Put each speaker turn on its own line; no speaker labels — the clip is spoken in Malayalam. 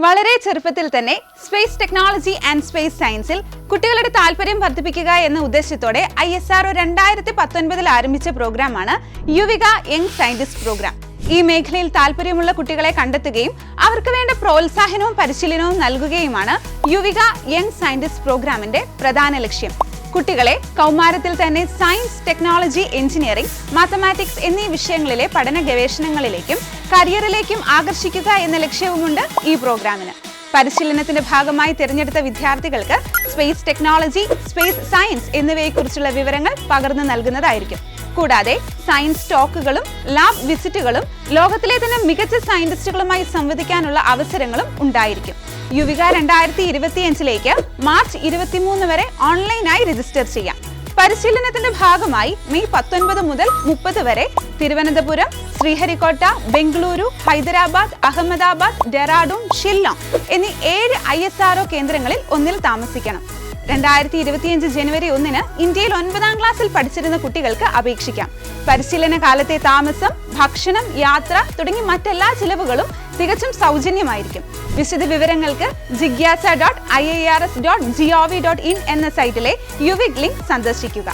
വളരെ ചെറുപ്പത്തിൽ തന്നെ സ്പേസ് ടെക്നോളജി ആൻഡ് സ്പേസ് സയൻസിൽ കുട്ടികളുടെ താല്പര്യം വർദ്ധിപ്പിക്കുക എന്ന ഉദ്ദേശത്തോടെ ISRO 2019 ആരംഭിച്ച പ്രോഗ്രാമാണ് യുവിക യങ് സയന്റിസ്റ്റ് പ്രോഗ്രാം. ഈ മേഖലയിൽ താല്പര്യമുള്ള കുട്ടികളെ കണ്ടെത്തുകയും അവർക്ക് വേണ്ട പ്രോത്സാഹനവും പരിശീലനവും നൽകുകയുമാണ് യുവിക യങ് സയന്റിസ്റ്റ് പ്രോഗ്രാമിന്റെ പ്രധാന ലക്ഷ്യം. കുട്ടികളെ കൗമാരത്തിൽ തന്നെ സയൻസ്, ടെക്നോളജി, എഞ്ചിനീയറിംഗ്, മാത്തമാറ്റിക്സ് എന്നീ വിഷയങ്ങളിലെ പഠന ഗവേഷണങ്ങളിലേക്കും കരിയറിലേക്കും ആകർഷിക്കുക എന്ന ലക്ഷ്യവുമുണ്ട് ഈ പ്രോഗ്രാമിന്. പരിശീലനത്തിന്റെ ഭാഗമായി തിരഞ്ഞെടുത്ത വിദ്യാർത്ഥികൾക്ക് സ്പേസ് ടെക്നോളജി, സ്പേസ് സയൻസ് എന്നിവയെക്കുറിച്ചുള്ള വിവരങ്ങൾ പകർന്നു നൽകുന്നതായിരിക്കും. കൂടാതെ സയൻസ് ടോക്കുകളും ലാബ് വിസിറ്റുകളും ലോകത്തിലെ തന്നെ മികച്ച സയന്റിസ്റ്റുകളുമായി സംവദിക്കാനുള്ള അവസരങ്ങളും ഉണ്ടായിരിക്കും. യുവിക 2025 മാർച്ച് 23 വരെ ഓൺലൈനായി രജിസ്റ്റർ ചെയ്യാം. പരിശീലനത്തിന്റെ ഭാഗമായി മെയ് 19 മുതൽ 30 വരെ തിരുവനന്തപുരം, ശ്രീഹരിക്കോട്ട, ബംഗളൂരു, ഹൈദരാബാദ്, അഹമ്മദാബാദ്, ഡെറാഡൂൺ, ഷില്ലോങ് എന്നീ 7 ISRO കേന്ദ്രങ്ങളിൽ ഒന്നിൽ താമസിക്കണം. 2025 ജനുവരി 1 ഇന്ത്യയിൽ 9ാം ക്ലാസ്സിൽ പഠിച്ചിരുന്ന കുട്ടികൾക്ക് അപേക്ഷിക്കാം. പരിശീലന കാലത്തെ താമസം, ഭക്ഷണം, യാത്ര തുടങ്ങി മറ്റെല്ലാ ചിലവുകളും തികച്ചും സൗജന്യമായിരിക്കും. വിശദ വിവരങ്ങൾക്ക് jigyasa.iars.gov.in എന്ന സൈറ്റിലെ യുവിക് ലിങ്ക് സന്ദർശിക്കുക.